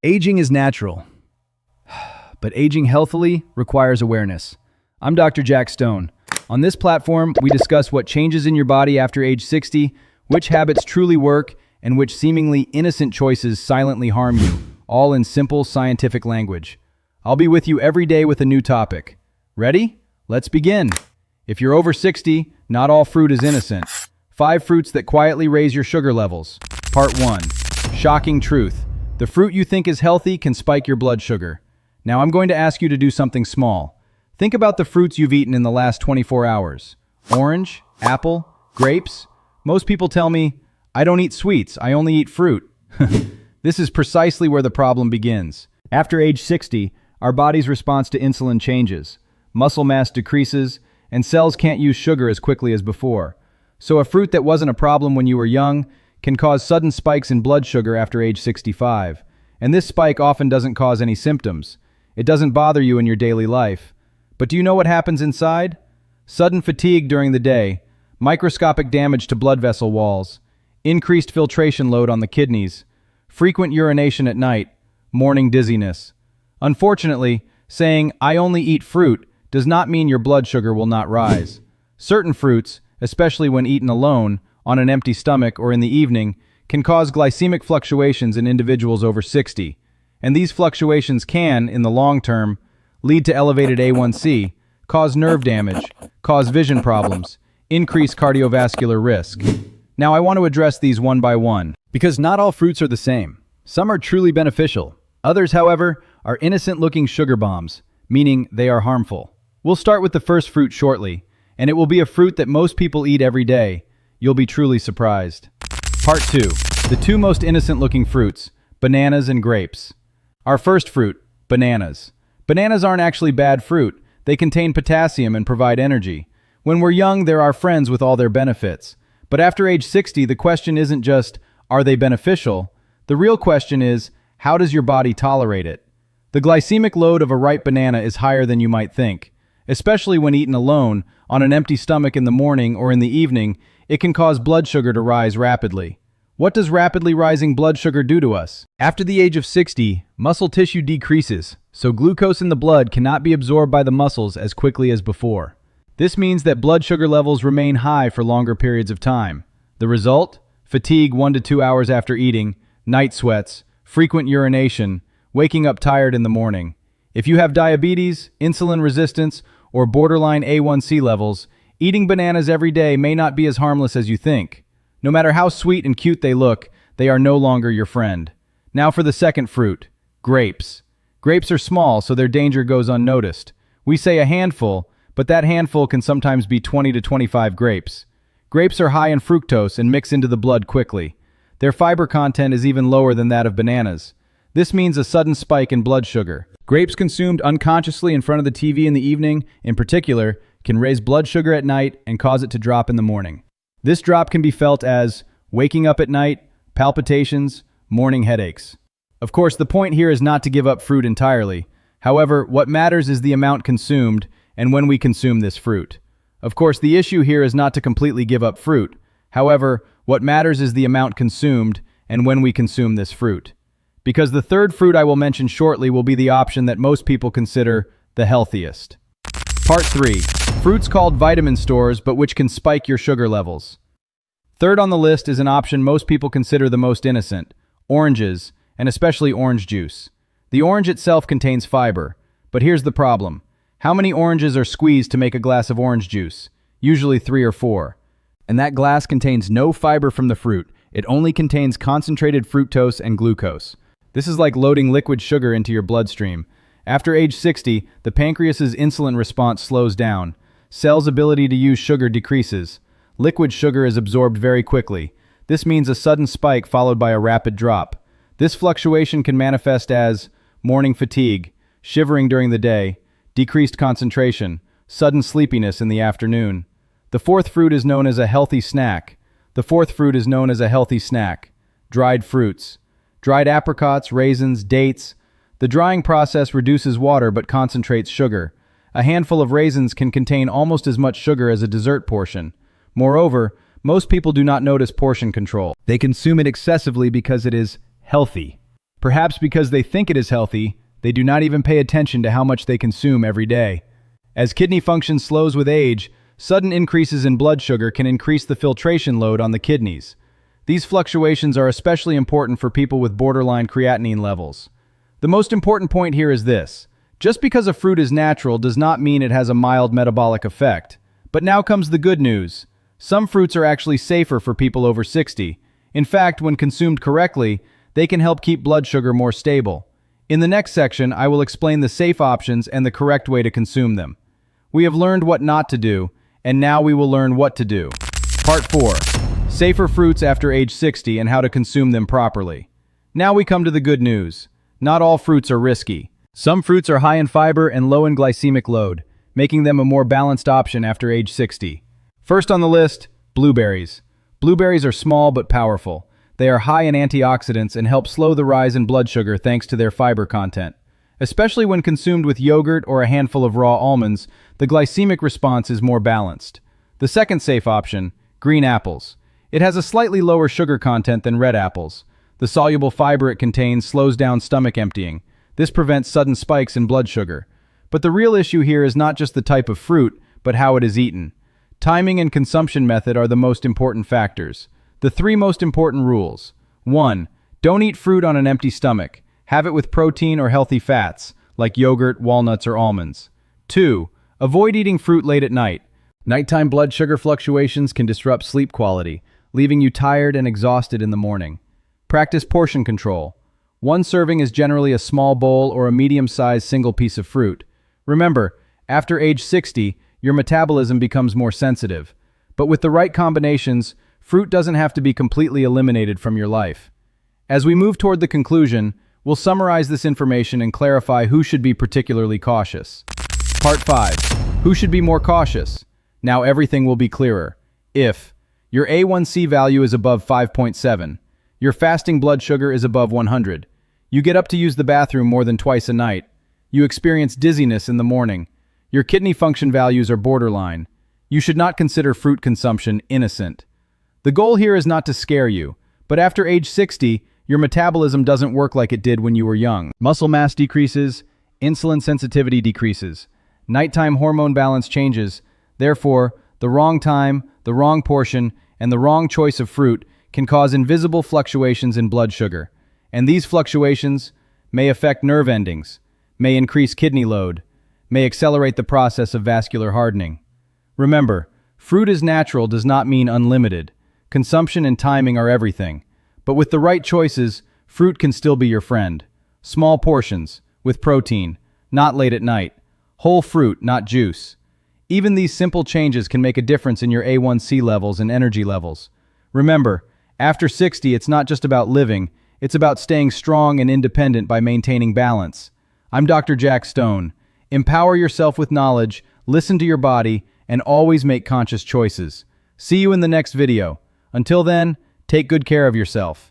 Aging is natural, but aging healthily requires awareness. I'm Dr. Jack Stone. On this platform, we discuss what changes in your body after age 60, which habits truly work, and which seemingly innocent choices silently harm you, all in simple scientific language. I'll be with you every day with a new topic. Ready? Let's begin. If you're over 60, not all fruit is innocent. 5 fruits that quietly raise your sugar levels. Part 1. Shocking truth. The fruit you think is healthy can spike your blood sugar. Now I'm going to ask you to do something small. Think about the fruits you've eaten in the last 24 hours. Orange, apple, grapes. Most people tell me, I don't eat sweets, I only eat fruit. This is precisely where the problem begins. After age 60, our body's response to insulin changes. Muscle mass decreases, and cells can't use sugar as quickly as before. So a fruit that wasn't a problem when you were young can cause sudden spikes in blood sugar after age 65. And this spike often doesn't cause any symptoms. It doesn't bother you in your daily life. But do you know what happens inside? Sudden fatigue during the day, microscopic damage to blood vessel walls, increased filtration load on the kidneys, frequent urination at night, morning dizziness. Unfortunately, saying, I only eat fruit, does not mean your blood sugar will not rise. Certain fruits, especially when eaten alone, on an empty stomach or in the evening, can cause glycemic fluctuations in individuals over 60. And these fluctuations can, in the long term, lead to elevated A1C, cause nerve damage, cause vision problems, increase cardiovascular risk. Now I want to address these one by one, because not all fruits are the same. Some are truly beneficial. Others, however, are innocent-looking sugar bombs, meaning they are harmful. We'll start with the first fruit shortly, and it will be a fruit that most people eat every day. You'll be truly surprised. Part 2. The 2 most innocent-looking fruits, bananas and grapes. Our first fruit, bananas. Bananas aren't actually bad fruit. They contain potassium and provide energy. When we're young, they're our friends with all their benefits. But after age 60, the question isn't just, are they beneficial? The real question is, how does your body tolerate it? The glycemic load of a ripe banana is higher than you might think. Especially when eaten alone, on an empty stomach in the morning or in the evening, it can cause blood sugar to rise rapidly. What does rapidly rising blood sugar do to us? After the age of 60, muscle tissue decreases, so glucose in the blood cannot be absorbed by the muscles as quickly as before. This means that blood sugar levels remain high for longer periods of time. The result? Fatigue 1 to 2 hours after eating, night sweats, frequent urination, waking up tired in the morning. If you have diabetes, insulin resistance, or borderline A1C levels, eating bananas every day may not be as harmless as you think. No matter how sweet and cute they look, they are no longer your friend. Now for the second fruit, grapes. Grapes are small, so their danger goes unnoticed. We say a handful, but that handful can sometimes be 20 to 25 grapes. Grapes are high in fructose and mix into the blood quickly. Their fiber content is even lower than that of bananas. This means a sudden spike in blood sugar. Grapes consumed unconsciously in front of the TV in the evening, in particular, can raise blood sugar at night and cause it to drop in the morning. This drop can be felt as waking up at night, palpitations, morning headaches. Of course, the point here is not to give up fruit entirely. However, what matters is the amount consumed and when we consume this fruit. Of course, the issue here is not to completely give up fruit. However, what matters is the amount consumed and when we consume this fruit. Because the third fruit I will mention shortly will be the option that most people consider the healthiest. Part 3. Fruits called vitamin stores but which can spike your sugar levels. Third on the list is an option most people consider the most innocent, oranges, and especially orange juice. The orange itself contains fiber, but here's the problem. How many oranges are squeezed to make a glass of orange juice? Usually 3 or 4. And that glass contains no fiber from the fruit. It only contains concentrated fructose and glucose. This is like loading liquid sugar into your bloodstream. After age 60, the pancreas's insulin response slows down. Cells' ability to use sugar decreases. Liquid sugar is absorbed very quickly. This means a sudden spike followed by a rapid drop. This fluctuation can manifest as morning fatigue, shivering during the day, decreased concentration, sudden sleepiness in the afternoon. The fourth fruit is known as a healthy snack. Dried fruits. Dried apricots, raisins, dates. The drying process reduces water but concentrates sugar. A handful of raisins can contain almost as much sugar as a dessert portion. Moreover, most people do not notice portion control. They consume it excessively because it is healthy. Perhaps because they think it is healthy, they do not even pay attention to how much they consume every day. As kidney function slows with age, sudden increases in blood sugar can increase the filtration load on the kidneys. These fluctuations are especially important for people with borderline creatinine levels. The most important point here is this: just because a fruit is natural does not mean it has a mild metabolic effect. But now comes the good news. Some fruits are actually safer for people over 60. In fact, when consumed correctly, they can help keep blood sugar more stable. In the next section, I will explain the safe options and the correct way to consume them. We have learned what not to do, and now we will learn what to do. Part 4. Safer fruits after age 60 and how to consume them properly. Now we come to the good news. Not all fruits are risky. Some fruits are high in fiber and low in glycemic load, making them a more balanced option after age 60. First on the list, blueberries. Blueberries are small but powerful. They are high in antioxidants and help slow the rise in blood sugar thanks to their fiber content. Especially when consumed with yogurt or a handful of raw almonds, the glycemic response is more balanced. The second safe option, green apples. It has a slightly lower sugar content than red apples. The soluble fiber it contains slows down stomach emptying. This prevents sudden spikes in blood sugar. But the real issue here is not just the type of fruit, but how it is eaten. Timing and consumption method are the most important factors. The 3 most important rules. 1. Don't eat fruit on an empty stomach. Have it with protein or healthy fats, like yogurt, walnuts, or almonds. 2. Avoid eating fruit late at night. Nighttime blood sugar fluctuations can disrupt sleep quality, leaving you tired and exhausted in the morning. Practice portion control. 1 serving is generally a small bowl or a medium-sized single piece of fruit. Remember, after age 60, your metabolism becomes more sensitive. But with the right combinations, fruit doesn't have to be completely eliminated from your life. As we move toward the conclusion, we'll summarize this information and clarify who should be particularly cautious. Part 5. Who should be more cautious? Now everything will be clearer. If your A1C value is above 5.7, your fasting blood sugar is above 100, you get up to use the bathroom more than twice a night, you experience dizziness in the morning, your kidney function values are borderline, you should not consider fruit consumption innocent. The goal here is not to scare you, but after age 60, your metabolism doesn't work like it did when you were young. Muscle mass decreases, insulin sensitivity decreases, nighttime hormone balance changes. Therefore, the wrong time, the wrong portion, and the wrong choice of fruit can cause invisible fluctuations in blood sugar. And these fluctuations may affect nerve endings, may increase kidney load, may accelerate the process of vascular hardening. Remember, fruit is natural does not mean unlimited. Consumption and timing are everything. But with the right choices, fruit can still be your friend. Small portions, with protein, not late at night. Whole fruit, not juice. Even these simple changes can make a difference in your A1C levels and energy levels. Remember, after 60, it's not just about living, it's about staying strong and independent by maintaining balance. I'm Dr. Jack Stone. Empower yourself with knowledge, listen to your body, and always make conscious choices. See you in the next video. Until then, take good care of yourself.